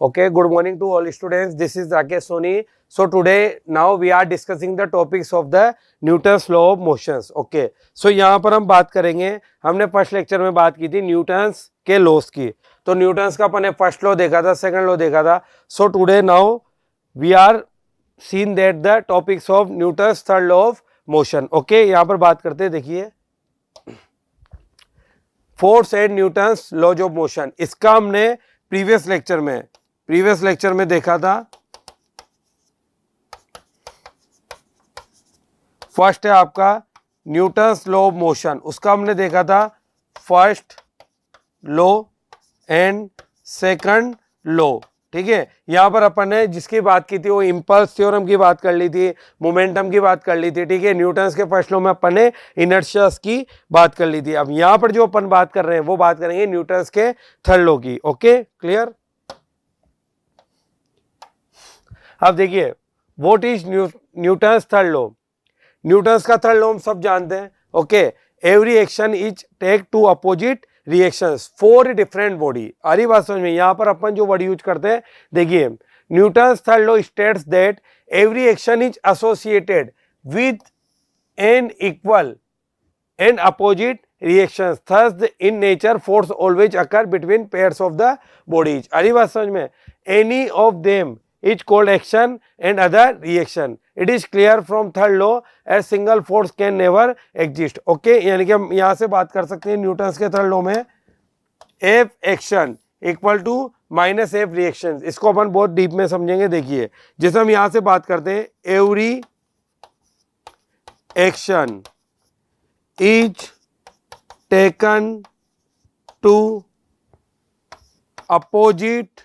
Okay, good morning to all students. This is Rakesh Soni. So today now we are discussing the topics of the Newton's law of motions. Okay, so यहाँ पर हम बात करेंगे, हमने first lecture में बात की थी न्यूटन्स के लॉस की. तो न्यूटन्स का अपन ने फर्स्ट लॉ देखा था, सेकंड लॉ देखा था. So today now we are seen that the topics of Newton's third law of motion. Okay, यहाँ पर बात करते हैं. देखिए, force and Newton's laws of motion, इसका हमने प्रीवियस लेक्चर में देखा था. फर्स्ट है आपका न्यूटन्स लॉ ऑफ मोशन, उसका हमने देखा था first law and second law. ठीक है, यहां पर अपन ने जिसकी बात की थी वो इंपल्स थ्योरम की बात कर ली थी, मोमेंटम की बात कर ली थी. ठीक है, न्यूटन्स के फर्स्ट लॉ में अपन ने इनर्शियास की बात कर ली थी. अब यहां पर जो अपन बात कर रहे हैं वो बात करेंगे न्यूटन्स के थर्ड लॉ की. Okay, clear. अब देखिए, what is Newton's third law. Newton's का थर्ड लॉ हम सब जानते हैं. Okay, every action is take to opposite reactions for different body. आ रही बात समझ में. यहां पर अपन जो वर्ड यूज करते हैं, देखिए, Newton's third law states that every action is associated with an equal and opposite reactions. Thus in nature force always occur between pairs of the bodies. आ रही बात समझ में. Any of them is called action and other reaction. It is clear from third law as single force can never exist. Okay, यानी कि हम यहाँ से बात कर सकते हैं न्यूटन्स के थर्ड लॉ में F action equal to minus F reaction. इसको अपन बहुत डीप में समझेंगे. देखिए, जैसे हम यहाँ से बात करते हैं, every action is taken to opposite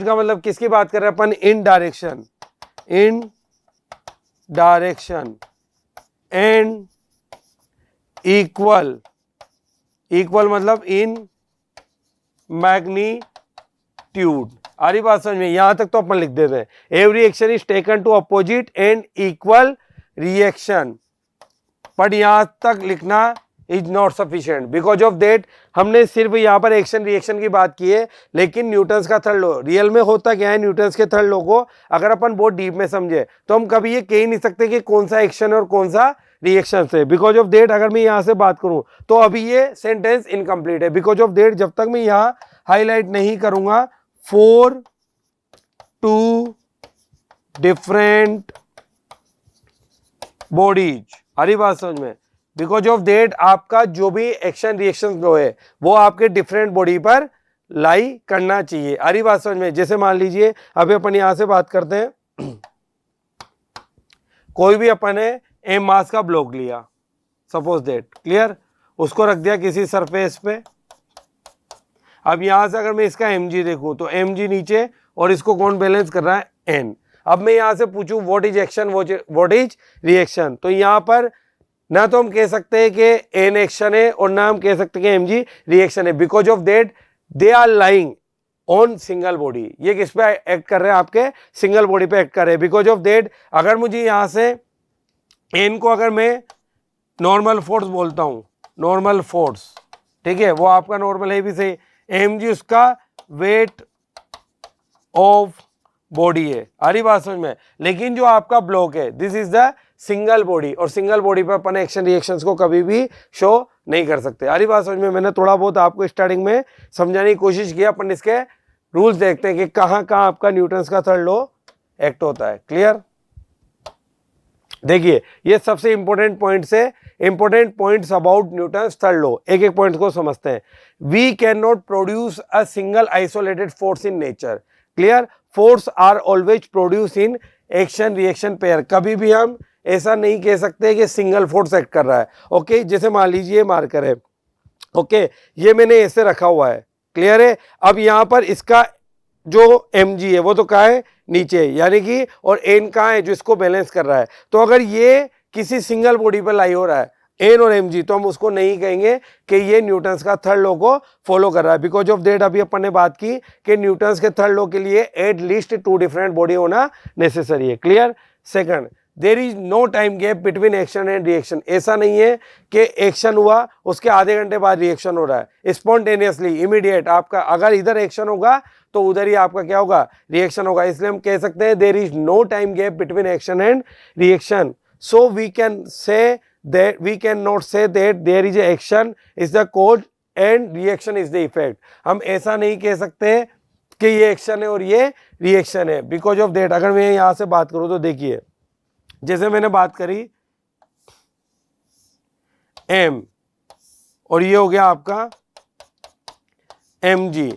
का मतलब किसकी बात कर रहे हैं अपन, इन डायरेक्शन एंड इक्वल मतलब इन मैग्नीट्यूड. आ रही बात समझ में. यहां तक तो अपन लिख देते हैं, every action is taken to opposite and equal reaction. But यहां तक लिखना is not sufficient. Because of that हमने सिर्फ यहाँ पर एक्शन रिएक्शन की बात की है, लेकिन न्यूटन्स का थर्ड लॉ रियल में होता क्या है. न्यूटन्स के थर्ड लॉ को अगर अपन बहुत डीप में समझे तो हम कभी ये कह ही नहीं सकते कि कौन सा एक्शन और कौन सा रिएक्शन है. बिकॉज ऑफ दैट अगर मैं यहाँ से बात करूँ तो अभी ये सेंटेंस इनकम्प्लीट है. बिकॉज ऑफ दैट जब तक मैं यहाँ हाईलाइट नहीं करूंगा फॉर टू डिफरेंट बॉडीज. हरी बात समझ में. बिकॉज ऑफ दैट आपका जो भी एक्शन रिएक्शन फ्लो है वो आपके डिफरेंट बॉडी पर लाई करना चाहिए. आ रही बात समझ में. जैसे मान लीजिए अभी अपन यहां से बात करते हैं, कोई भी अपन ने एम मास का ब्लॉक लिया, सपोज दैट, क्लियर, उसको रख दिया किसी सरफेस पे. अब यहां से अगर मैं इसका एम जी देखूं तो एम जी नीचे और इसको कौन बैलेंस कर रहा है, एन. अब मैं यहां से पूछूं what is action what is reaction, तो यहां पर ना तो हम कह सकते हैं कि एन एक्शन है और ना हम कह सकते हैं कि एम जी रिएक्शन है. Because of that they are lying on single body. ये किस पे एक्ट कर रहे हैं, आपके सिंगल बॉडी पे एक्ट कर रहे हैं. बिकॉज ऑफ दैट अगर मुझे यहां से एन को अगर मैं नॉर्मल फोर्स बोलता हूं, नॉर्मल फोर्स, ठीक है, वो आपका नॉर्मल है भी सही. एम जी उसका वेट ऑफ बॉडी है. आ रही बात समझ में. लेकिन जो आपका ब्लॉक है this is the single body, और सिंगल बॉडी पर अपन एक्शन रिएक्शंस को कभी भी शो नहीं कर सकते. आ रही बात समझ में. मैंने थोड़ा बहुत आपको स्टार्टिंग में समझाने की कोशिश किया. अपन इसके रूल्स देखते हैं कि कहाँ कहाँ आपका न्यूटन्स का थर्ड लॉ एक्ट होता है. क्लियर. देखिए, ये सबसे इंपॉर्टेंट पॉइंट्स है, important points about Newton's third law. एक एक पॉइंट को समझते हैं. We can not produce a single isolated force in nature. Clear. Force are always produce in action reaction pair. कभी भी हम ऐसा नहीं कह सकते कि सिंगल फोर्स एक्ट कर रहा है. ओके, जैसे मान लीजिए मार्कर है. ओके, ये मैंने ऐसे रखा हुआ है. क्लियर है. अब यहां पर इसका जो एम जी है वो तो कहाँ है, नीचे, यानी कि, और एन कहाँ है जो इसको बैलेंस कर रहा है. तो अगर ये किसी सिंगल बॉडी पर लाई हो रहा है एन और एम जी, तो हम उसको नहीं कहेंगे कि ये न्यूटन्स का थर्ड लॉ को फॉलो कर रहा है. बिकॉज ऑफ दैट अभी अपन ने बात की कि न्यूटन्स के थर्ड लॉ के लिए at least two different body होना नेसेसरी है. Clear. Second, there is no time gap between action and reaction. ऐसा नहीं है कि एक्शन हुआ उसके आधे घंटे बाद रिएक्शन हो रहा है, स्पॉन्टेनियसली इमीडिएट आपका अगर इधर एक्शन होगा तो उधर ही आपका क्या होगा, रिएक्शन होगा। इसलिए हम कह सकते हैं there is no time gap between action and reaction. So we can say that we can not say that there is a action is the cause and reaction is the effect. हम ऐसा नहीं कह सकते कि ये action है और ये रिएक्शन है, बिकॉज ऑफ दैट। अगर मैं यहां से बात करूं तो देखिए, जैसे मैंने बात करी एम और ये हो गया आपका एम जी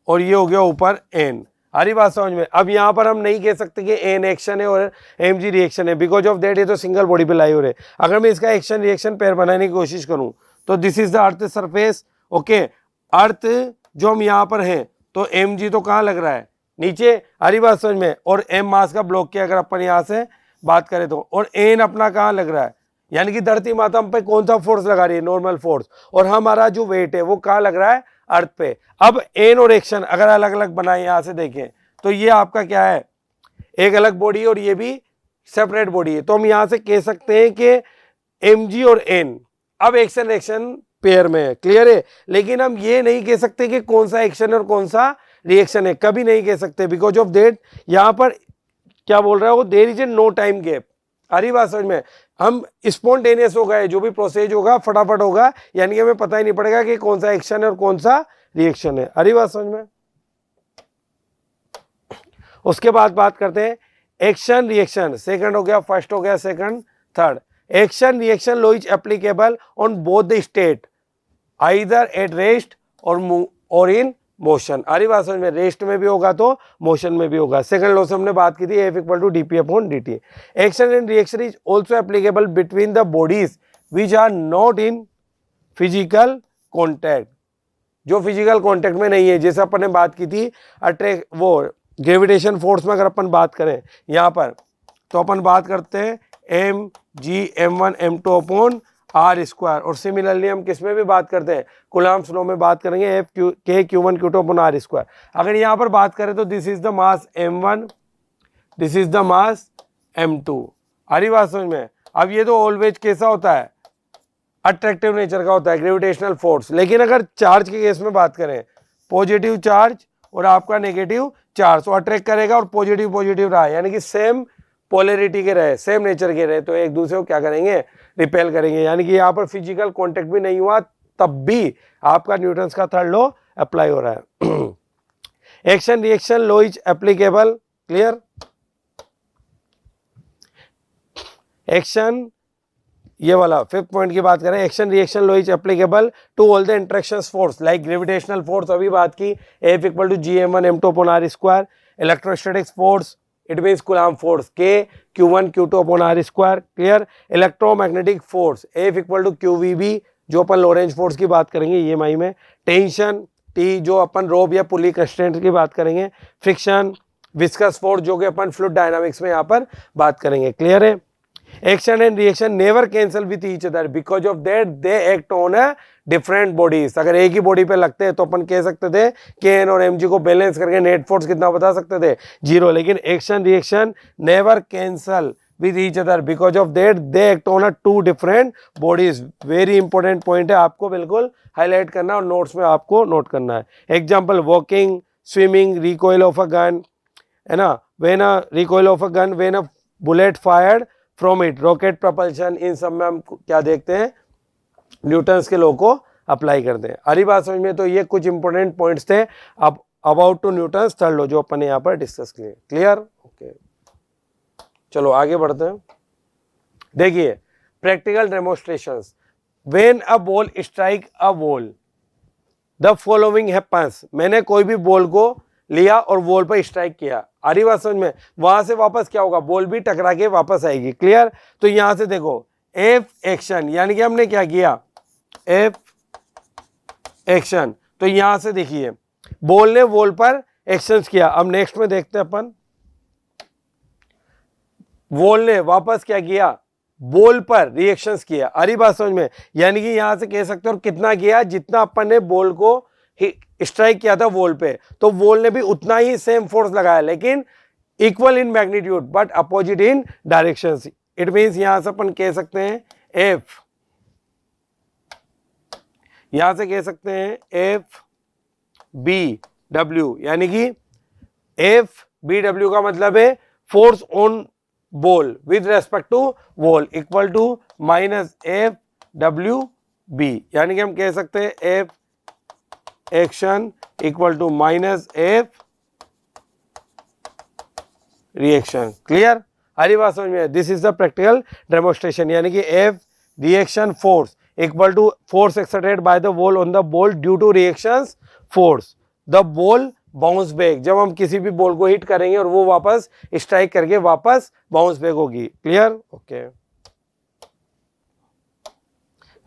और ये हो गया ऊपर एन। हरी बात समझ में। अब यहां पर हम नहीं कह सकते कि एन एक्शन है और एम जी रिएक्शन है, बिकॉज ऑफ दैट ये तो सिंगल बॉडी पे लाई हो रहे। अगर मैं इसका एक्शन रिएक्शन पेयर बनाने की कोशिश करूं तो this is the earth surface. Okay, earth जो हम यहां पर हैं तो एम जी तो कहाँ लग रहा है, नीचे। हरी बात समझ में। और एम मास का ब्लॉक किया अगर अपन यहां से बात करें तो, और एन अपना कहाँ लग रहा है, यानी कि धरती माता हम पे कौन सा फोर्स लगा रही है, नॉर्मल फोर्स, और हमारा जो वेट है वो कहाँ लग रहा है, अर्थ पे। अब एन और एक्शन अगर अलग अलग बनाए यहां से देखें तो ये आपका क्या है, एक अलग बॉडी और ये भी सेपरेट बॉडी है। तो हम यहां से कह सकते हैं कि एम जी और एन अब एक्शन रिएक्शन पेयर में है, क्लियर है। लेकिन हम ये नहीं कह सकते कि कौन सा एक्शन और कौन सा रिएक्शन है, कभी नहीं कह सकते, बिकॉज ऑफ दैट यहां पर क्या बोल रहा है वो, there is a no time gap. हरी बात समझ में। हम स्पॉन्टेनियस हो गए, जो भी प्रोसेस होगा फटाफट होगा, यानी कि हमें पता ही नहीं पड़ेगा कि कौन सा एक्शन है और कौन सा रिएक्शन है। हरी बात समझ में। उसके बाद बात करते हैं एक्शन रिएक्शन। सेकंड हो गया, फर्स्ट हो गया, second, third. Action reaction law is applicable on both the state, either at rest और इन मोशन। हरी बात समझ में। रेस्ट में भी होगा तो मोशन में भी होगा। सेकंड लॉ से हमने बात की थी F equal to D P upon D T. Action and reaction is also applicable between the bodies which are not in physical contact, जो फिजिकल कॉन्टैक्ट में नहीं है। जैसे अपन ने बात की थी अट्रैक्ट वो ग्रेविटेशन फोर्स में, अगर अपन बात करें यहाँ पर तो अपन बात करते हैं M G M one M two upon are square. और सिमिलरली हम किस में भी बात करते हैं, कूलम्ब्स लॉ में बात करेंगे F k q one q two upon are square. अगर यहाँ पर बात करें तो this is the mass m one, this is the mass m two. हरी बात समझ में। अब ये तो ऑलवेज कैसा होता है, अट्रैक्टिव नेचर का होता है, ग्रेविटेशनल फोर्स। लेकिन अगर चार्ज के केस में बात करें, पॉजिटिव चार्ज और आपका नेगेटिव चार्ज, तो अट्रैक्ट करेगा और पॉजिटिव पॉजिटिव रहा, यानी कि सेम पोलैरिटी के रहे, सेम नेचर के रहे, तो एक दूसरे को क्या करेंगे, रिपेल करेंगे। यानी कि यहाँ पर फिजिकल कांटेक्ट भी नहीं हुआ तब भी आपका न्यूटन्स का थर्ड लॉ अप्लाई हो रहा है। Action reaction law is applicable, clear. Action, ये वाला फिफ्थ पॉइंट की बात करें, action reaction law is applicable to all the interactions force like gravitational force, अभी बात की F equal to G M one M two upon are square. Electrostatics force it means Coulomb force k q one q two upon are square, clear. Electromagnetic force F equal to q v B, जो अपन Lorentz force की बात करेंगे E M आई में। Tension T, जो अपन रोप या पुली constraint की बात करेंगे। फ्रिक्शन, विस्कस फोर्स, जो कि अपन फ्लूइड डायनामिक्स में यहाँ पर बात करेंगे, क्लियर है। Action and reaction never cancel with each other, because of that they act on a different bodies. अगर एक ही बॉडी पे लगते हैं तो अपन कह सकते थे के एन और एम जी को बैलेंस करके नेट फोर्स कितना बता सकते थे, 0। लेकिन action reaction never cancel with each other, because of that they act on a two different bodies. Very important point है, आपको बिल्कुल हाईलाइट करना और नोट्स में आपको नोट करना है। Example, walking, swimming, recoil of a gun, है ना, when a recoil of a gun, when a bullet fired from it, rocket propulsion, इन सब में हम क्या देखते हैं, न्यूटन्स के लॉ को अप्लाई करते हैं। हरी बात समझ में। तो ये कुछ इंपॉर्टेंट पॉइंट्स थे अब about to Newton's third law, जो अपन ने यहाँ पर डिस्कस किए, क्लियर। ओके, चलो आगे बढ़ते हैं। देखिए practical demonstrations. When a ball strike a wall the following happens. मैंने कोई भी बॉल को लिया और वॉल पर स्ट्राइक किया, आरी बात समझ में, वहां से वापस क्या होगा, बॉल भी टकरा के वापस आएगी, क्लियर। तो यहां से देखो एफ एक्शन, यानी कि हमने क्या किया, एफ एक्शन। तो यहां से देखिए बॉल ने वॉल पर एक्शंस किया। अब नेक्स्ट में देखते हैं अपन, वॉल ने वापस क्या किया, बॉल पर रिएक्शंस किया। अरे बात समझ में, यानी कि यहां से कह सकते हो कितना किया, जितना अपन ने बॉल को स्ट्राइक किया था वॉल पे, तो वॉल ने भी उतना ही सेम फोर्स लगाया, लेकिन equal in magnitude but opposite in directions. It means यहां से अपन कह सकते हैं एफ, यहां से कह सकते हैं एफ बी डब्ल्यू, यानी कि एफ बी डब्ल्यू का मतलब है force on ball with respect to wall equal to minus F W B, यानी कि हम कह सकते हैं F action equal to minus F reaction. Clear? हरी बात समझ में? This is the practical demonstration, यानी कि F reaction force equal to force exerted by the wall on the ball due to reactions force, the ball bounce back. जब हम किसी भी बॉल को हिट करेंगे और वो वापस स्ट्राइक करके वापस बाउंस बैक होगी। क्लियर? ओके।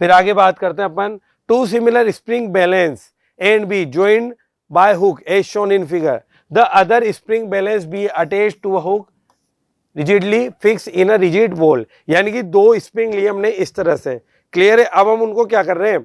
फिर आगे बात करते हैं अपन, to similar spring balance A and B joined by hook as shown in figure. The other spring balance be attached to a hook rigidly fixed in a rigid wall. यानी कि दो spring लिए हमने इस तरह से। क्लियर है? अब हम उनको क्या कर रहे हैं,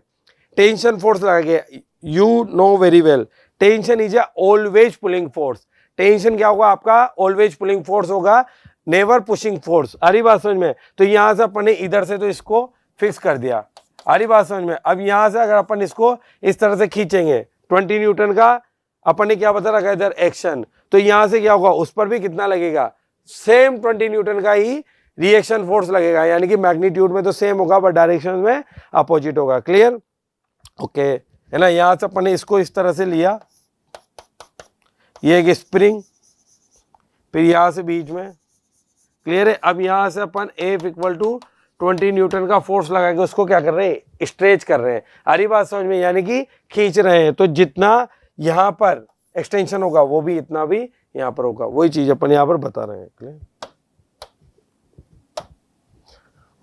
टेंशन फोर्स लगा के। You know very well tension is a always pulling force. Tension क्या होगा आपका? ऑलवेज पुलिंग फोर्स होगा, नेवर पुशिंग फोर्स। अरे बात समझ में? तो यहां से अपन ने इधर से तो इसको फिक्स कर दिया। आरी बात समझ में? अब यहां से अगर अपन इसको इस तरह से खींचेंगे 20 न्यूटन का अपन ने क्या बता रखा है इधर एक्शन, तो यहां से क्या होगा, उस पर भी कितना लगेगा, सेम 20 न्यूटन का ही रिएक्शन फोर्स लगेगा, यानी कि मैग्नीट्यूड में तो सेम होगा बट डायरेक्शन में अपोजिट होगा। क्लियर? ओके है ना? यहां से अपन ने इसको इस तरह से लिया, ये एक स्प्रिंग, फिर यहां से बीच में। क्लियर है? अब यहां से अपन एफ इक्वल टू 20 न्यूटन का फोर्स लगा के उसको क्या कर रहे हैं, स्ट्रेच कर रहे हैं। आरी बात समझ में? यानी कि खींच रहे हैं, तो जितना यहां पर एक्सटेंशन होगा वो भी इतना भी यहां पर होगा। वही चीज अपन यहां पर बता रहे हैं।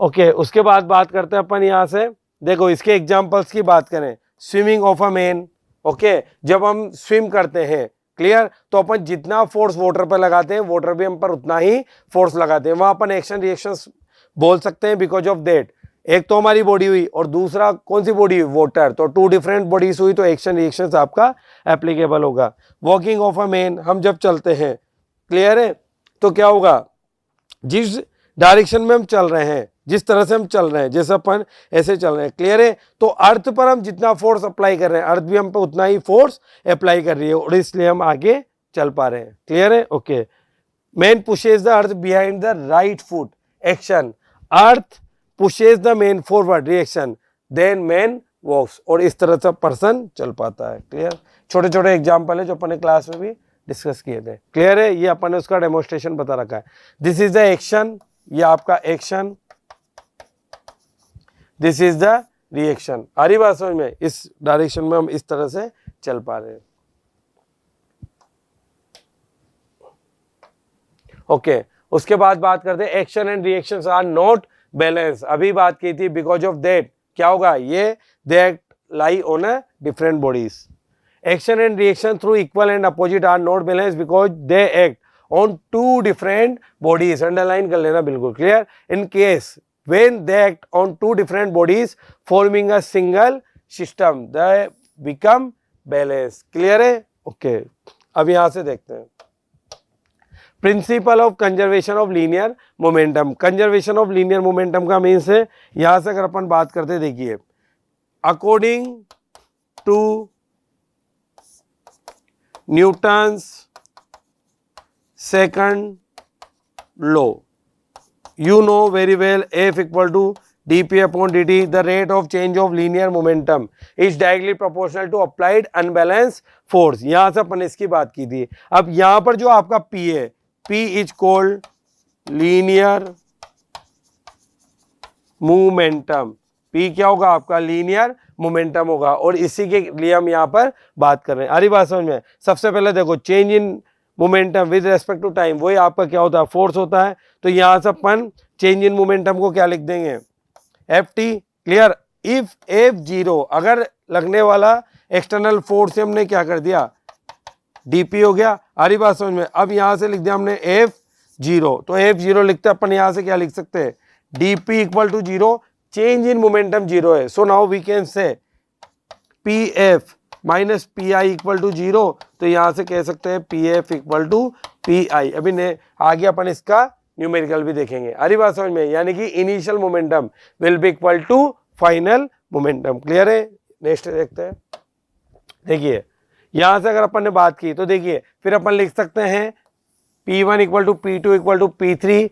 ओके, उसके बाद बात करते हैं अपन यहां से, देखो इसके एग्जांपल्स की बात करें, swimming of a man. Okay, जब हम स्विम करते हैं, क्लियर, तो अपन जितना फोर्स वाटर पर लगाते हैं वाटर भी हम पर उतना ही फोर्स लगाते हैं। वहां अपन एक्शन रिएक्शंस बोल सकते हैं बिकॉज ऑफ दैट। एक तो हमारी बॉडी हुई और दूसरा कौन सी बॉडी हुई, वाटर, तो टू डिफरेंट बॉडीज हुई, तो एक्शन रिएक्शंस आपका एप्लीकेबल होगा। वॉकिंग ऑफ अ मैन, हम जब चलते हैं, क्लियर है, तो क्या होगा, जिस डायरेक्शन में हम चल रहे हैं, जिस तरह से हम चल रहे हैं, जैसे अपन ऐसे चल रहे हैं, क्लियर है, तो अर्थ पर हम जितना फोर्स अप्लाई कर रहे हैं अर्थ भी हम पे उतना ही फोर्स अप्लाई कर रही है और इसलिए हम आगे चल पा रहे हैं। क्लियर है? Okay. Man pushes the earth behind the right foot, action, earth pushes the man forward, reaction, then man walks, और इस तरह से पर्सन चल पाता है। क्लियर? छोटे छोटे एग्जाम्पल है जो अपने क्लास में भी डिस्कस किए थे। क्लियर है? ये अपन ने उसका डेमोन्स्ट्रेशन बता रखा है। दिस इज द एक्शन, ये आपका action, this is the reaction. आ रही बात समझ में? इस डायरेक्शन में हम इस तरह से चल पा रहे हैं। ओके, उसके बाद बात करते हैं action and reactions are not balance. अभी बात की थी, बिकॉज ऑफ दैट क्या होगा, ये they act lie on a different bodies. Action and reaction through equal and opposite are not balance because they act on two different bodies. Underline कर लेना बिल्कुल। Clear? In case when they act on two different bodies forming a single system they become balanced। Clear है? Okay, अब यहां से देखते हैं principle of conservation of linear momentum. Conservation of linear momentum का मीन्स है, यहां से अगर अपन बात करते, देखिए, according to Newton's second law, you know very well F equal to dp upon dt, the rate of change of linear momentum is directly proportional to applied unbalanced force। यहां से अपन इसकी बात की थी। अब यहां पर जो आपका P है, P is called linear momentum। P क्या होगा आपका, लीनियर मोमेंटम होगा, और इसी के लिए हम यहां पर बात कर रहे हैं। अरे बात समझ में? सबसे पहले देखो, change in momentum with respect to time, वही आपका क्या होता है, फोर्स होता है। तो यहां से अपन चेंज इन मोमेंटम को क्या लिख देंगे, F T. Clear? If F zero, अगर लगने वाला एक्सटर्नल फोर्स से हमने क्या कर दिया, डीपी हो गया। आरी बात समझ में? अब यहां से लिख दिया हमने एफ जीरो, तो एफ जीरो लिखते अपन यहां से क्या लिख सकते हैं, dp equal to zero, change in momentum zero है। So now we can say p f minus p i equal to zero, तो यहां से कह सकते हैं p f equal to p i. अभी आगे अपन इसका न्यूमेरिकल भी देखेंगे। अरे बात समझ में, यानी कि initial momentum will be equal to final momentum. Clear है? नेक्स्ट देखते हैं। देखिए यहां से अगर अपन ने बात की तो देखिए फिर अपन लिख सकते हैं P1 equal to P2 equal to P3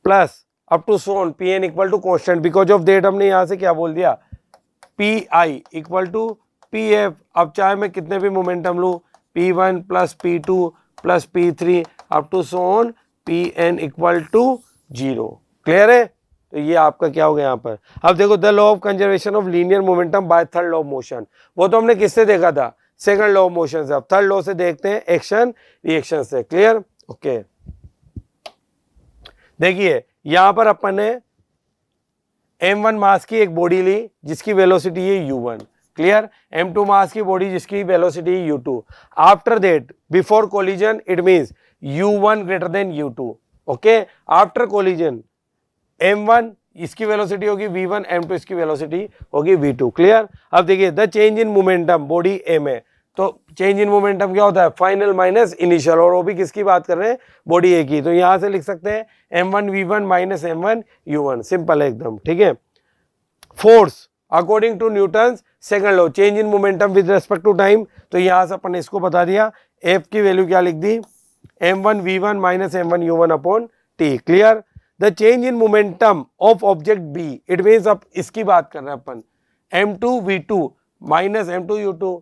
plus up to so on Pn equal to constant. Because of that हमने यहां से क्या बोल दिया, Pi इक्वल टू Pf। अब चाहे मैं कितने भी मोमेंटम लूँ, P1 plus P2 plus P3 up to so on Pn equal to 0। Clear है? तो ये आपका क्या हो गया यहाँ पर। अब देखो the law of conservation of linear momentum by third law of motion, वो तो हमने किससे देखा था, सेकंड लॉ ऑफ मोशन से। अब थर्ड लॉ से देखते हैं एक्शन रिएक्शन से। क्लियर? ओके देखिए यहां पर अपन ने m1 मास की एक बॉडी ली जिसकी वेलोसिटी है u1। क्लियर? m2 मास की बॉडी जिसकी वेलोसिटी है u2। After that before collision it means u1 greater than u2। Okay, after collision m1 इसकी वेलोसिटी होगी v1, m2 इसकी वेलोसिटी होगी v2। क्लियर? अब देखिए the change in momentum body m है, तो चेंज इन मोमेंटम क्या होता है, फाइनल माइनस इनिशियल, और वो भी किसकी बात कर रहे हैं, बॉडी ए की। तो यहां से लिख सकते हैं m1 v1 minus m1 u1। Simple है एकदम। ठीक है? Force according to Newton second law, change in momentum with respect to time. तो यहां से अपन ने इसको बता दिया, f की वैल्यू क्या लिख दी, m1 v1 minus m1 u1 upon t। Clear? The change in momentum of object b, it means अब इसकी बात कर रहे हैं अपन, m2 v2 minus m2 u2।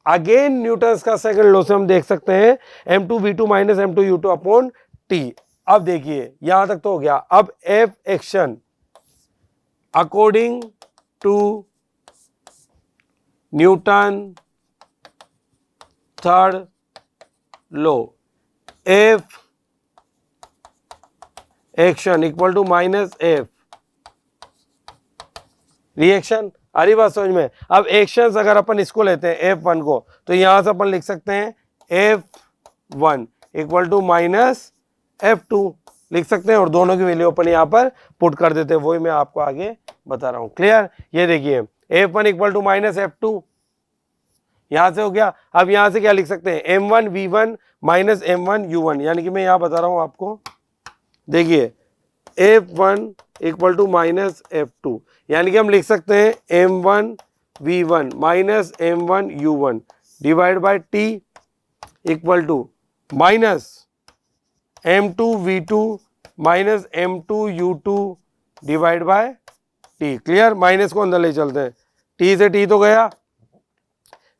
Again Newton's का सेकंड लॉ से हम देख सकते हैं m2 v2 minus m2 u2 upon t। अब देखिए यहां तक तो हो गया। अब f action according to Newton third law, f action equal to minus f reaction. अरे बात समझ में। अब एक्शंस अगर अपन इसको लेते हैं F1 को, तो यहां से अपन लिख सकते हैं F1 equal to minus F2 लिख सकते हैं, और दोनों की वैल्यू अपन यहां पर पुट कर देते हैं, वही मैं आपको आगे बता रहा हूं। क्लियर? ये देखिए F1 equal to minus F2 यहां से हो गया। अब यहां से क्या लिख सकते हैं, M1 V1 minus M1 U1, यानी कि मैं यहां बता रहा हूं आपको। देखिए F1 equal to minus F2, यानी कि हम लिख सकते हैं M1 V1 minus M1 U1 divide by T equal to minus M2 V2 minus M2 U2 divide by T। Clear? Minus को अंदर ले चलते हैं, T से T तो गया,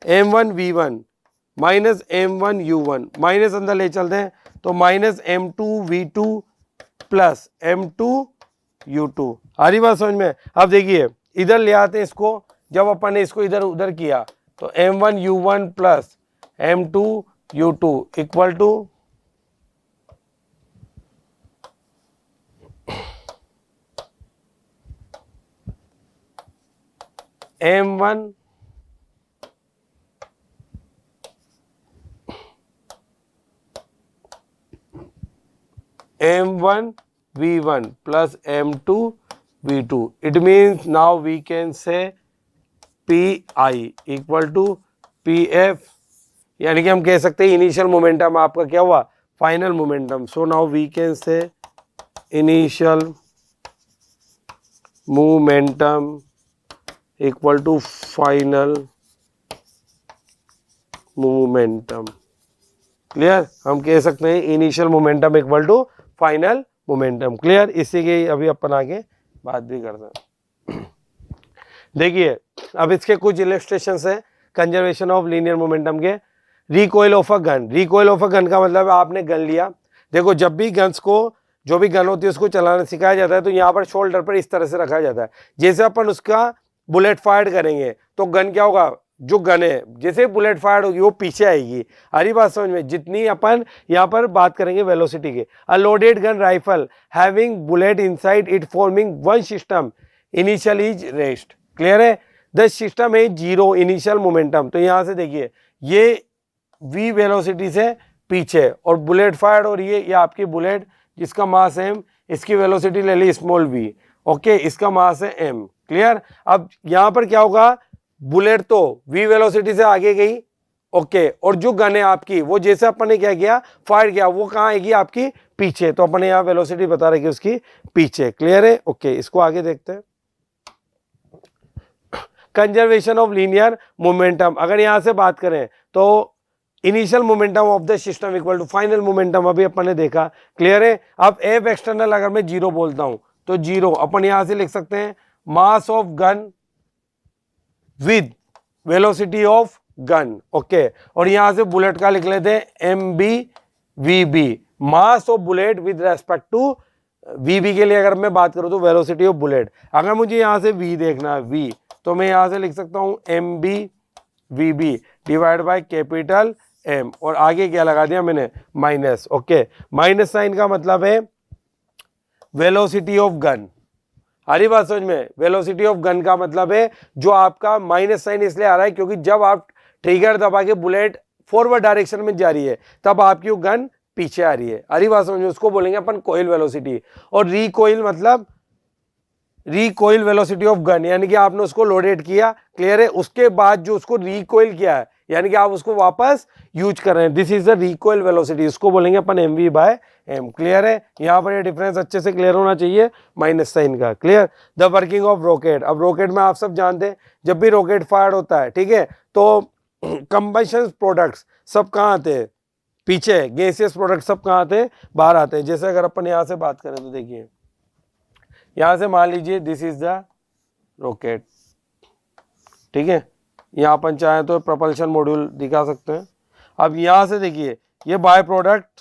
M1 V1 minus M1 U1 minus अंदर ले चलते हैं, तो minus M2 V2 plus M2 U2। आ रही बात समझ में? अब देखिए इधर ले आते हैं इसको, जब अपन ने इसको इधर उधर किया तो M1 U1 plus M2 U2 equal to M1 M1 V1 plus M2 V2. It means now we can say Pi equal to Pf, यानी कि हम कह सकते हैं इनिशियल मोमेंटम आपका क्या हुआ, final momentum. So now we can say initial momentum equal to final momentum. Clear? हम कह सकते हैं initial momentum equal to final momentum. Clear? इसी के अभी अपन आगे बात भी करते हैं। देखिए अब इसके कुछ इलस्ट्रेशन है कंजर्वेशन ऑफ लीनियर मोमेंटम के। Recoil of a gun, recoil of a gun का मतलब आपने गन लिया। देखो जब भी गन्स को, जो भी गन होती है उसको चलाना सिखाया जाता है, तो यहाँ पर शोल्डर पर इस तरह से रखा जाता है। जैसे अपन उसका बुलेट फायर करेंगे तो गन क्या होगा, जो गन है जैसे बुलेट फायर होगी वो पीछे आएगी। हरी बात समझ में? जितनी अपन यहाँ पर बात करेंगे वेलोसिटी के। अ loaded gun rifle having bullet inside it forming one system initial is rest. Clear है? द सिस्टम है जीरो इनिशियल मोमेंटम। तो यहाँ से देखिए ये v वेलोसिटी से पीछे, और बुलेट फायर और ये आपकी बुलेट जिसका मास है m, इसकी वेलोसिटी ले ली स्मॉल v। ओके, इसका मास है m। क्लियर? अब यहाँ पर क्या होगा, बुलेट तो v वेलोसिटी से आगे गई ओके और जो गन है आपकी वो जैसे अपन ने क्या किया फायर किया वो कहाँ आएगी आपकी पीछे, तो अपन ने यहाँ वेलोसिटी बता रखी उसकी पीछे। क्लियर है? ओके इसको आगे देखते हैं। कंजर्वेशन ऑफ लीनियर मोमेंटम, अगर यहां से बात करें तो initial momentum of the system equal to final momentum, अभी अपन ने देखा। क्लियर है? अब एफ एक्सटर्नल अगर मैं 0 बोलता हूं तो 0 अपन यहां से लिख सकते हैं mass of gun with velocity of gun. Okay और यहां से बुलेट का लिख लेते हैं MB/VB, mass of bullet with respect to VB के लिए अगर मैं बात करूं तो वेलोसिटी ऑफ बुलेट। अगर मुझे यहां से V देखना है V, तो मैं यहां से लिख सकता हूं MB/VB divide by capital M और आगे क्या लगा दिया मैंने माइनस। ओके माइनस साइन का मतलब है वेलोसिटी ऑफ गन। हरी बात समझ में? वेलोसिटी ऑफ गन का मतलब है जो आपका माइनस साइन इसलिए आ रहा है क्योंकि जब आप ट्रिगर दबा के बुलेट फॉरवर्ड डायरेक्शन में जा रही है तब आपकी वो गन पीछे आ रही है। हरी बात समझ में? उसको बोलेंगे अपन कोइल वेलोसिटी। और रिकोइल मतलब रिकोइल वेलोसिटी ऑफ गन, यानी कि आपने उसको लोडेड किया। क्लियर है? उसके बाद जो उसको रिकोइल किया है यानी कि आप उसको वापस यूज कर रहे हैं, दिस इज द रिकोइल वेलोसिटी, उसको बोलेंगे अपन MV/M। क्लियर है? यहाँ पर ये डिफरेंस अच्छे से क्लियर होना चाहिए माइनस साइन का। Clear? The working of rocket, अब रॉकेट में आप सब जानते हैं जब भी रॉकेट फायर होता है, ठीक है, तो कंबशन प्रोडक्ट्स सब कहाँ आते हैं? पीछे। गैसियस प्रोडक्ट सब कहाँ आते हैं? बाहर आते हैं। जैसे अगर अपन यहाँ से बात करें तो देखिए यहां से मान लीजिए दिस इज द रॉकेट, ठीक है, यहां अपन चाहे तो प्रोपल्शन मॉड्यूल दिखा सकते हैं। अब यहां से देखिए ये बाय प्रोडक्ट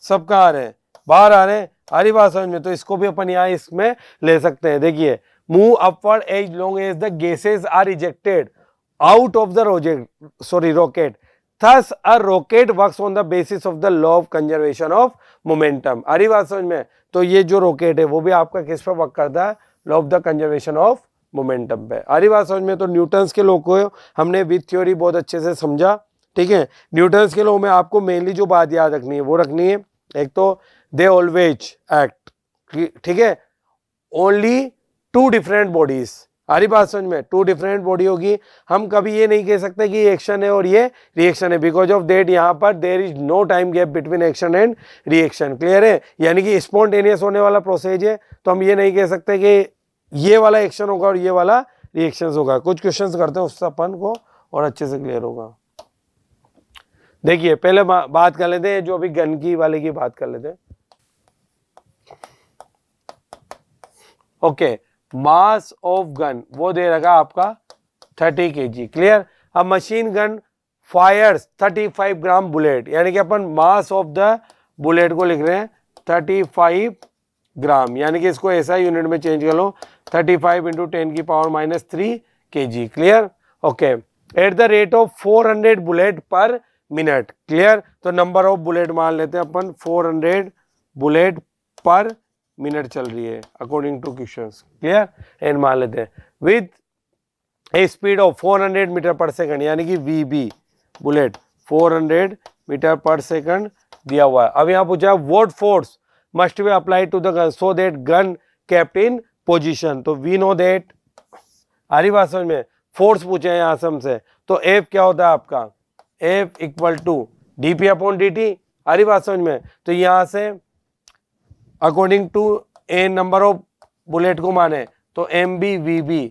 सब कहाँ आ रहे हैं? बाहर आ रहे हैं। हरी बात समझ में? तो इसको भी अपन यहाँ इसमें ले सकते हैं। देखिए move upward as long as the gases are rejected out of the rocket, thus a rocket works on the basis of the law of conservation of momentum। हरी बात समझ में? तो ये जो रॉकेट है वो भी आपका किस पे वर्क करता है? Law of the conservation of momentum पे। हरी बात समझ में? तो न्यूटन्स के लॉ को हमने विद थ्योरी बहुत अच्छे से समझा। ठीक है, न्यूटन्स के लॉ में आपको मेनली जो बात याद रखनी है वो रखनी है, एक तो दे ऑलवेज एक्ट, ठीक है, ओनली टू डिफरेंट बॉडीज। हरी बात समझ में? टू डिफरेंट बॉडी होगी। हम कभी ये नहीं कह सकते कि ये एक्शन है और ये रिएक्शन है, बिकॉज ऑफ दैट यहाँ पर there is no time gap between action and reaction. Clear है? यानी कि स्पॉन्टेनियस होने वाला प्रोसेस है, तो हम ये नहीं कह सकते कि ये वाला एक्शन होगा और ये वाला रिएक्शन होगा। कुछ क्वेश्चंस करते हैं उससे अपन को और अच्छे से क्लियर होगा। देखिए पहले बात कर लेते हैं जो अभी गन की वाले की बात कर लेते हैं। ओके मास ऑफ गन वो दे रखा आपका 30 kg। क्लियर? अब मशीन गन फायर्स 35 ग्राम बुलेट, यानी कि अपन मास ऑफ द बुलेट को लिख रहे हैं 35 ग्राम, यानी कि इसको ऐसा यूनिट में चेंज कर लो 35 इंटू 10 की power -3 kg। Clear? Okay at the rate of 400 bullet पर मिनट। क्लियर? तो नंबर ऑफ बुलेट मान लेते हैं अपन 400 बुलेट पर मिनट चल रही है according to questions. Clear? And मान लेते हैं with a speed of 400 meter per second, यानी कि VB bullet 400 meter per second दिया हुआ है। अब यहाँ पूछा what force must be applied to the gun so that gun kept in position. तो वी नो दैट, हरी बात समझ में? फोर्स पूछे हैं यहाँ से हमसे, तो F क्या होता है आपका? F equal to dP/dt। हरी बात समझ में? तो यहाँ से according to a number of bullet को माने तो MB/VB,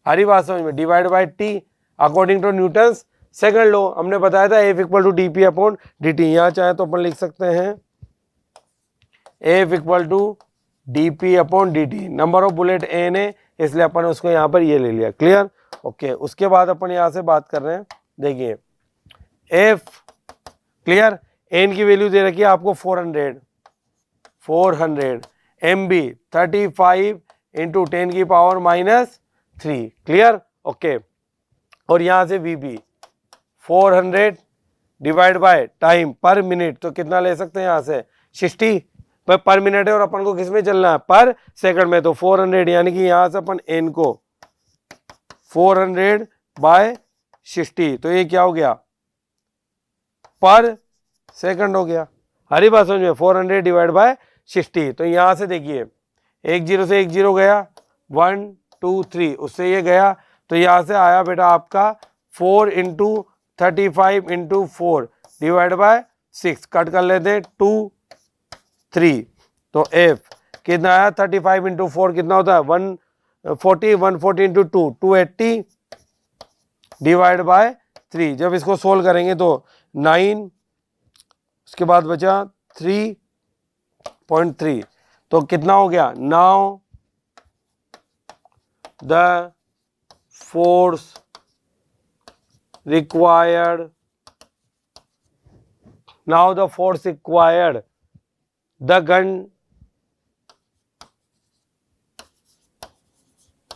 हरी बात समझ में, divide by T according to Newton's second law. हमने बताया था F इक्वल टू dP/dt। यहाँ चाहे तो अपन लिख सकते हैं F equal to dP/dt। Number of bullet N है इसलिए अपन उसको यहाँ पर ये ले लिया। क्लियर? ओके उसके बाद अपन यहाँ से बात कर रहे हैं। देखिए F, क्लियर, N की वैल्यू दे रखी है आपको 400 MB 35 इंटू 10 की पावर -3। क्लियर? ओके और यहां से VB 400 डिवाइड बाय टाइम पर मिनट, तो कितना ले सकते हैं यहाँ से 60 पर मिनट है और अपन को किस में चलना है? पर सेकंड में। तो 400 यानी कि यहां से अपन N को 400 बाय 60, तो ये क्या हो गया? पर सेकंड हो गया। हरी बात समझ में? 400 डिवाइड बाय 60, तो यहां से देखिए 10 से 10 गया, 1 2 3 उससे ये गया, तो यहां से आया बेटा आपका 4 into 35 into 4 divide by 6, cut कर लेते हैं 2 3, तो एफ कितना आया 35 इंटू 4 कितना होता है 140, 140 इंटू 2 280 डिवाइड बाय 3। जब इसको सोल्व करेंगे तो 9, उसके बाद बचा 3.3, तो कितना हो गया। Now the force required, now the force required the gun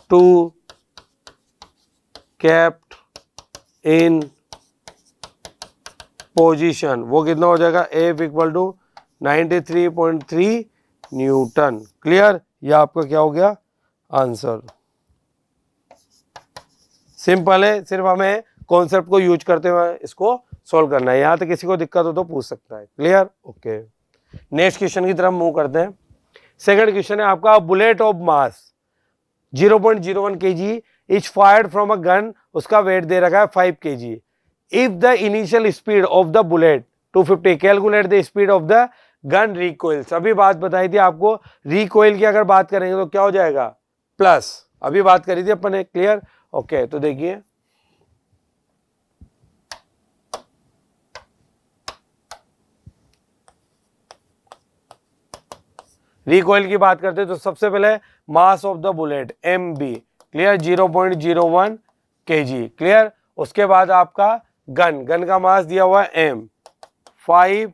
to kept in position, वो कितना हो जाएगा F equal to 93.3 newton. Clear, ये आपका क्या हो गया आंसर। सिंपल है, सिर्फ हमें कॉन्सेप्ट को यूज करते हुए इसको सॉल्व करना है। यहाँ तक किसी को दिक्कत हो तो पूछ सकता है। Clear, okay. नेक्स्ट क्वेश्चन की तरफ मूव करते हैं। सेकंड क्वेश्चन है आपका, bullet of mass 0.01 kg is fired from a gun, उसका वेट दे रखा है 5 kg। If the initial speed of the bullet 250, calculate the speed of the gun recoils. अभी बात बताई थी आपको, रिकॉइल की अगर बात करेंगे तो क्या हो जाएगा प्लस, अभी बात करी थी अपन ने। Clear, okay. तो देखिए रिकॉइल की बात करते हैं तो सबसे पहले mass of the bullet MB, clear 0.01 kg, clear. उसके बाद आपका गन का मास दिया हुआ है M 5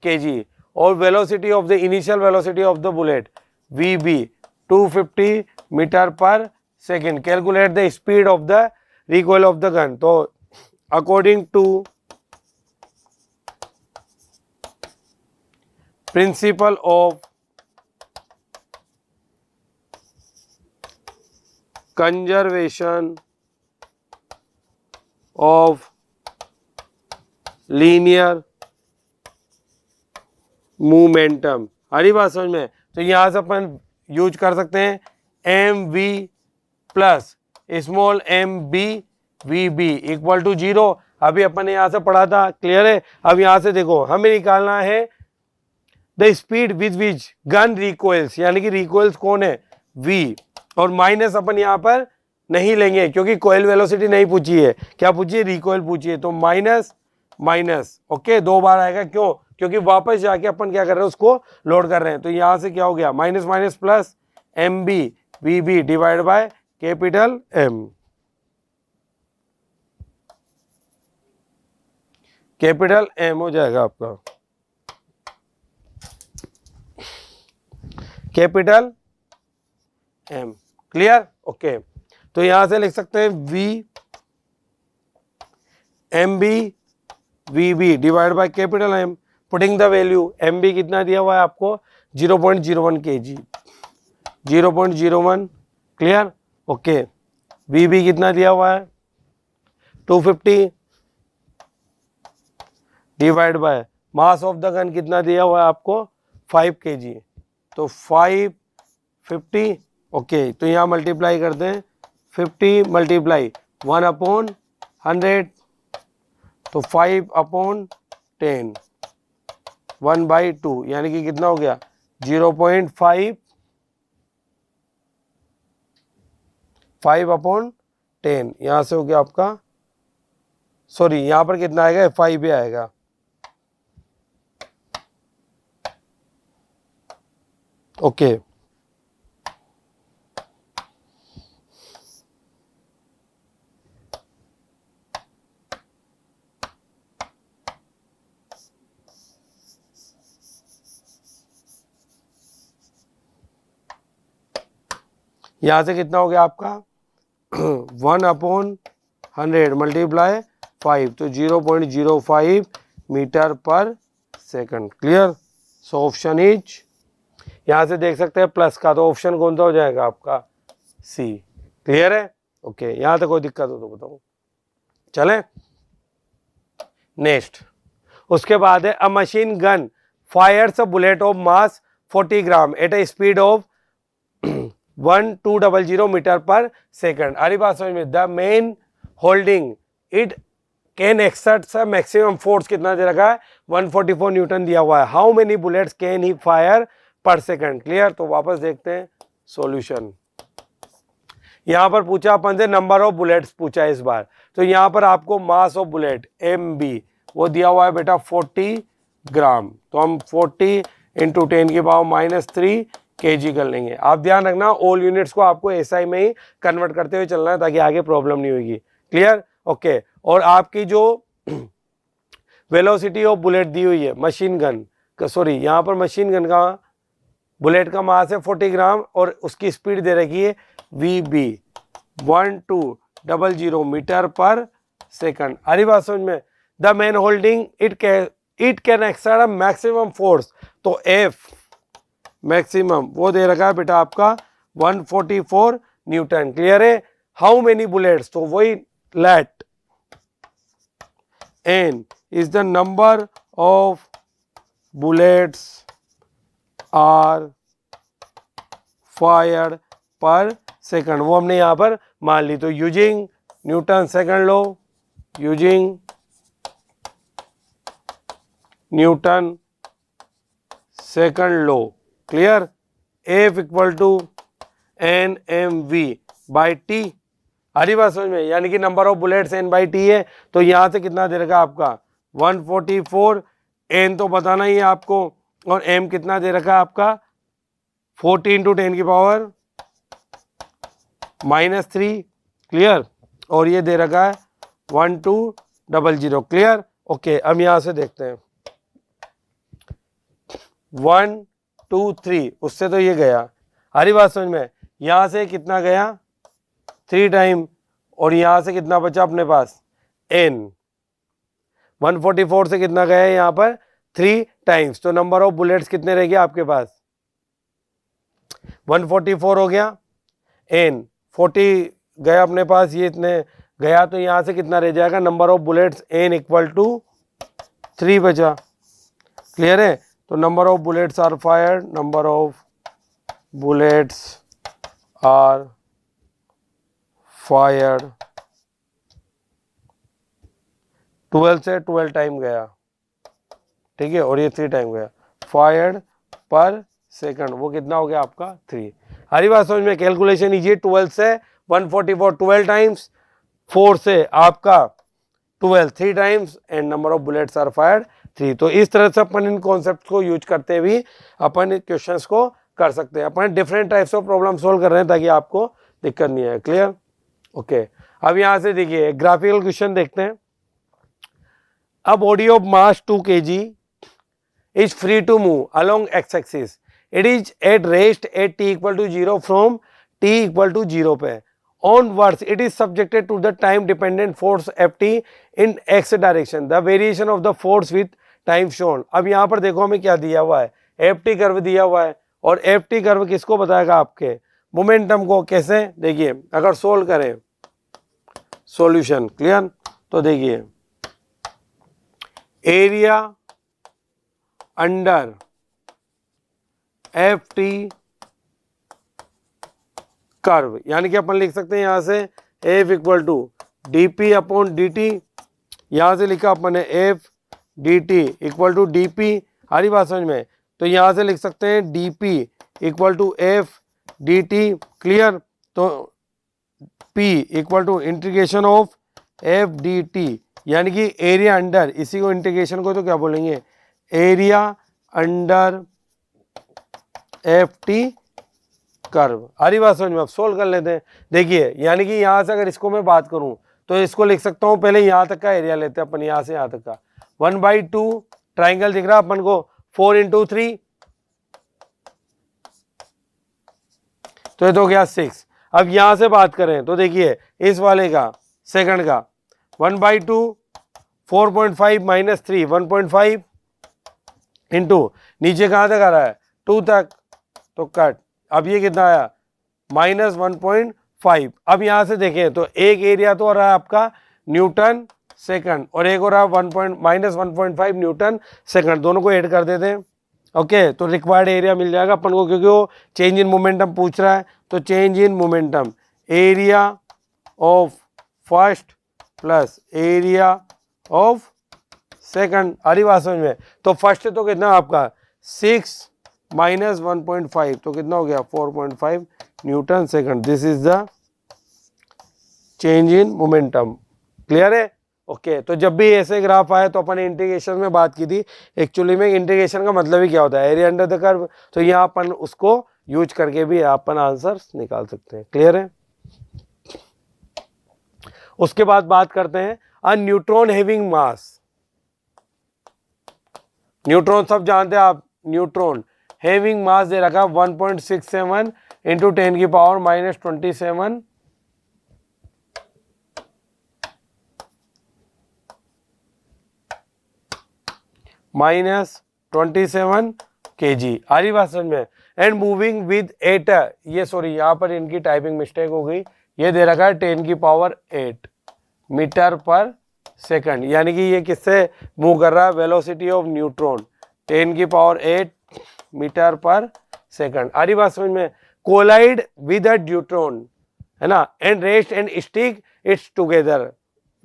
kg, और velocity of the initial velocity of the bullet VB 250 metre पर second. Calculate the speed of the recoil of the gun. तो according to principle of conservation of linear momentum, हरी बात समझ में। तो यहां से अपन यूज कर सकते हैं MV plus small MB VB equal to 0। अभी अपन ने यहां से पढ़ा था, क्लियर है। अब यहां से देखो, हमें निकालना है the speed with which gun recoils, यानी कि रिकॉइल्स कौन है V, और माइनस अपन यहाँ पर नहीं लेंगे क्योंकि कोयल वेलोसिटी नहीं पूछी है, क्या पूछी है रिकॉइल पूछी है। तो माइनस माइनस, ओके, 2 बार आएगा। क्यों, क्योंकि वापस जाके अपन क्या कर रहे हैं उसको लोड कर रहे हैं। तो यहाँ से क्या हो गया minus minus plus MB VB divide by capital M, capital M हो जाएगा आपका कैपिटल M। Clear, okay. तो यहां से लिख सकते हैं V MB VB divide by capital M, putting the value. MB कितना दिया हुआ है आपको 0.01 kg, 0.01, क्लियर, ओके। VB कितना दिया हुआ है 250 divide by mass of the gun कितना दिया हुआ है आपको 5 kg, तो 550, ओके। तो यहाँ मल्टीप्लाई करते हैं 50 मल्टीप्लाई 1/100, तो 5/10 1/2, यानी कि कितना हो गया 0.5 5/10। यहाँ से हो गया आपका, सॉरी यहाँ पर कितना आएगा 5 भी आएगा, ओके। यहाँ से कितना हो गया आपका 1/100 मल्टीप्लाई 5, तो 0.05 metre per second. Clear, so option is, यहाँ से देख सकते हैं प्लस का, तो ऑप्शन कौन सा हो जाएगा आपका C। क्लियर है, ओके। यहाँ तक कोई दिक्कत हो तो बताओ, चले नेक्स्ट। उसके बाद है a machine gun fires a bullet of mass 40 gram at a speed of 1200 meter per second. अरे बात समझ में, the man holding it can exert a maximum force कितना दे रखा है, 144 न्यूटन दिया हुआ है। How many bullets can he fire per second. Clear. तो वापस देखते हैं सॉल्यूशन। यहां पर पूछा अपन से नंबर ऑफ बुलेट्स पूछा है इस बार। तो यहां पर आपको मास ऑफ बुलेट MB वो दिया हुआ है बेटा 40 ग्राम। तो हम 40 इंटू 10⁻³ kg कर लेंगे। आप ध्यान रखना ऑल यूनिट्स को आपको SI में ही कन्वर्ट करते हुए चलना है ताकि आगे प्रॉब्लम नहीं होगी। क्लियर। ओके। और आपकी जो वेलोसिटी ऑफ बुलेट दी हुई है मशीन गन, सॉरी यहाँ पर मशीन गन का बुलेट का मास है 40 ग्राम और उसकी स्पीड दे रखी है VB 1200 मीटर पर सेकंड। अरे बात समझ में। The man holding it can exert a maximum force. तो F मैक्सिमम वो दे रखा है बेटा आपका 144 न्यूटन। क्लियर है। हाउ मेनी बुलेट्स, तो वही late N is the number of bullets are fired per second। वो हमने यहाँ पर मान ली। तो using Newton second law, using Newton second law. Clear. F equal to NMV/T। हरी बात समझ में। यानी कि नंबर ऑफ बुलेट्स N/T है। तो यहां से कितना दे रखा है आपका 144। N तो बताना ही है आपको और M कितना दे रखा है आपका 40 इंटू 10⁻³ क्लियर। और ये दे रखा है 1200। क्लियर। ओके। अब यहां से देखते हैं 1 2 3 उससे तो ये गया। हरी बात समझ में। यहां से कितना गया 3 टाइम और यहां से कितना बचा अपने पास N। 144 से कितना गया है यहाँ पर 3 टाइम्स। तो नंबर ऑफ बुलेट्स कितने रह गए आपके पास 144 हो गया। N 40 गया अपने पास, ये इतने गया। तो यहां से कितना रह जाएगा number of bullets N equal to 3 बचा। क्लियर है। तो number of bullets are fired, number of bullets are fired 12 से 12 टाइम गया। ठीक है। और ये 3 टाइम गया। फायर्ड पर सेकंड वो कितना हो गया आपका 3। हरी बात समझ में। कैलकुलेशन कीजिए 12 से 144 12 टाइम्स, 4 से आपका 12 3 times and number of bullets are fired 3। तो इस तरह से अपन इन कॉन्सेप्ट को यूज करते हुए अपन क्वेश्चंस को कर सकते हैं। अपन different types of problem solve कर रहे हैं ताकि आपको दिक्कत नहीं है। क्लियर। ओके। अब यहां से देखिए ग्राफिकल क्वेश्चन देखते हैं। A body of mass 2 kg is free to move along x-axis. It is at rest at t equal to 0 from t equal to 0 पे। Onwards, it is subjected to the time-dependent force Ft in x direction. The variation of the force with time shown. अब यहाँ पर देखो हमें क्या दिया हुआ है, Ft कर्व दिया हुआ है और Ft कर्व किसको बताएगा आपके मोमेंटम को। कैसे देखिए अगर सोल्व करें सॉल्यूशन। क्लियर। तो देखिए एरिया अंडर Ft कर्व, यानी कि अपन लिख सकते हैं यहां से F इक्वल टू dp/dt। यहां से लिखा अपन ने F dt equal to dp। हरी बात समझ में। तो यहां से लिख सकते हैं dp equal to F dt। Clear. तो P equal to integration of F dt यानी कि एरिया अंडर, इसी को इंटीग्रेशन को तो क्या बोलेंगे एरिया अंडर Ft कर्व। हरी बात समझ में। अब सोल्व कर लेते हैं। देखिए यानी कि यहाँ से अगर इसको मैं बात करूं तो इसको लिख सकता हूं, पहले यहाँ तक का एरिया लेते हैं अपन, यहाँ से यहाँ तक का 1/2 ट्राइंगल दिख रहा है अपन को 4 इंटू 3 तो ये तो हो गया 6। अब यहां से बात करें तो देखिए इस वाले का सेकंड का 1/2 4.5 माइनस 3 1.5 इंटू नीचे कहां तक आ रहा है 2 तक तो कट। अब ये कितना आया -1.5। अब यहां से देखें तो एक एरिया तो हो रहा है आपका न्यूटन सेकंड और एक हो रहा है -1.5 न्यूटन सेकंड। दोनों को ऐड कर देते हैं। ओके। तो रिक्वायर्ड एरिया मिल जाएगा अपन को क्योंकि वो चेंज इन मोमेंटम पूछ रहा है। तो change in momentum area of first plus area of second. आ रही बात समझ में? तो फर्स्ट तो कितना आपका 6 माइनस 1.5 तो कितना हो गया 4.5 Newton second. This is the change in momentum. Clear है? ओके तो जब भी ऐसे ग्राफ आए तो अपन इंटीग्रेशन में बात की थी। एक्चुअली में इंटीग्रेशन का मतलब ही क्या होता है? Area under the curve. तो यहाँ अपन उसको यूज करके भी अपन आंसर निकाल सकते हैं। क्लियर है? उसके बाद बात करते हैं a neutron having mass. Neutron सब जानते हैं आप। न्यूट्रॉन हैविंग मास दे रखा 1.67 इंटू 10 की पावर -27 -27 kg। आ रही बात समझ में? एंड मूविंग विद 8 ये सॉरी यहाँ पर इनकी टाइपिंग मिस्टेक हो गई। ये दे रखा है 10 की पावर 8 मीटर पर सेकंड, यानी कि ये किससे मूव कर रहा है? वेलोसिटी ऑफ न्यूट्रॉन 10 की पावर 8 मीटर पर सेकंड। आ रही बात समझ में? कोलाइड विद अ ड्यूट्रॉन, है ना, and rest and stick it's together.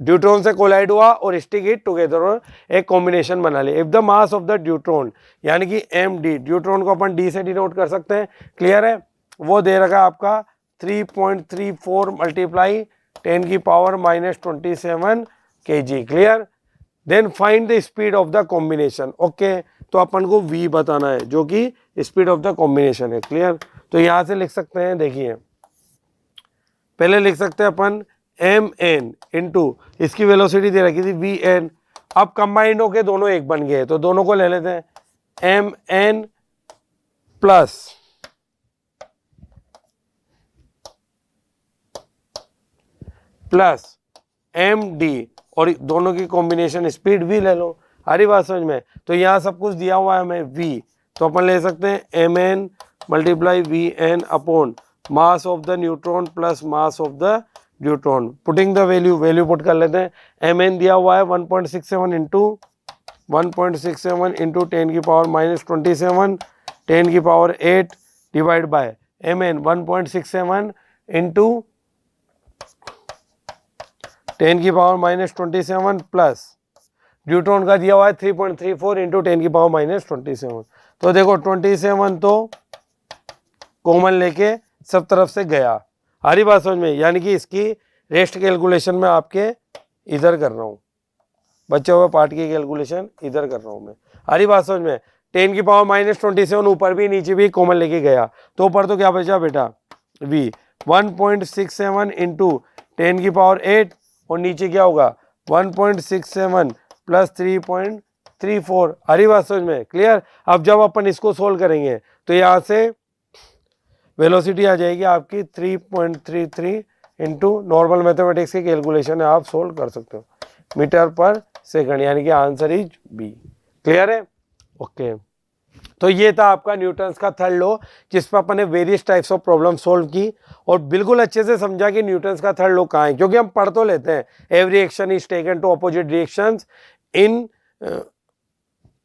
Deuteron से कोलाइड हुआ और स्टिक इट टुगेदर और एक कॉम्बिनेशन बना लिया। If the mass of the deuteron, यानी कि md, ड्यूट्रॉन को अपन d से डिनोट कर सकते हैं। क्लियर है? वो दे रखा आपका 3.34 मल्टीप्लाई 10 की power -27 kg। Clear? Then find the speed of the combination. Okay तो अपन को v बताना है जो कि स्पीड ऑफ द कॉम्बिनेशन है। क्लियर? तो यहां से लिख सकते हैं, देखिए पहले लिख सकते हैं अपन mn इंटू इसकी वेलोसिटी दे रखी थी vn। अब कंबाइंड होके दोनों एक बन गए तो दोनों को ले लेते हैं mn प्लस md और दोनों की कॉम्बिनेशन स्पीड v ले लो। हरी बात समझ में? तो यहाँ सब कुछ दिया हुआ है हमें v, तो अपन ले सकते हैं mn multiply vn upon mass of the neutron plus mass of the deuteron. Putting the value put कर लेते हैं। mn दिया हुआ है 1.67 इंटू 1.67 इंटू 10 की पावर -27 10 की power 8 divide by mn 1.67 into 10 की पावर -27 प्लस ड्यूट्रॉन का दिया हुआ है 3.34 इंटू 10 की पावर -27। तो देखो 27 तो कॉमन लेके सब तरफ से गया। हरी बात समझ में? यानी कि इसकी रेस्ट कैलकुलेशन में आपके इधर कर रहा हूँ, बचे हुए पार्ट की कैलकुलेशन इधर कर रहा हूँ मैं। हरी बात समझ में? 10 की पावर -27 ऊपर भी नीचे भी कॉमन लेके गया तो ऊपर तो क्या बचा बेटा v 1.67 इंटू 10 की पावर 8 और नीचे क्या होगा 1.67 प्लस 3.34। हरी बात समझ में? क्लियर? अब जब अपन इसको सोल्व करेंगे तो यहाँ से वेलोसिटी आ जाएगी आपकी 3.33 इंटू नॉर्मल मैथमेटिक्स की कैलकुलेशन है, आप सोल्व कर सकते हो मीटर पर सेकंड, यानी कि आंसर इज बी। क्लियर है? ओके तो ये था आपका न्यूटन्स का थर्ड लॉ जिस पर अपन ने various types of problem solve की और बिल्कुल अच्छे से समझा कि न्यूटन्स का थर्ड लॉ कहाँ है, क्योंकि हम पढ़ तो लेते हैं every action is taken to opposite directions in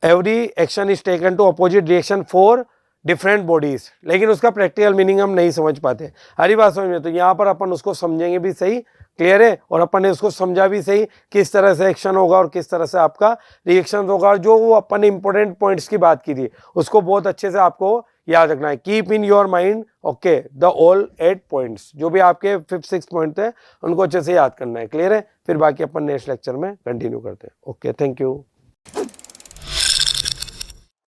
every action is taken to opposite direction for different bodies, लेकिन उसका प्रैक्टिकल मीनिंग हम नहीं समझ पाते। हरी बात समझ में? तो यहाँ पर अपन उसको समझेंगे भी सही। क्लियर है? और अपन ने उसको समझा भी सही किस तरह से एक्शन होगा और किस तरह से आपका रिएक्शन होगा। और जो वो अपन ने इंपॉर्टेंट पॉइंट्स की बात की थी उसको बहुत अच्छे से आपको याद रखना है। Keep in your mind okay the all 8 points, जो भी आपके 5-6 पॉइंट थे उनको अच्छे से याद करना है। क्लियर है? फिर बाकी अपन नेक्स्ट लेक्चर में कंटिन्यू करते हैं। Okay thank you.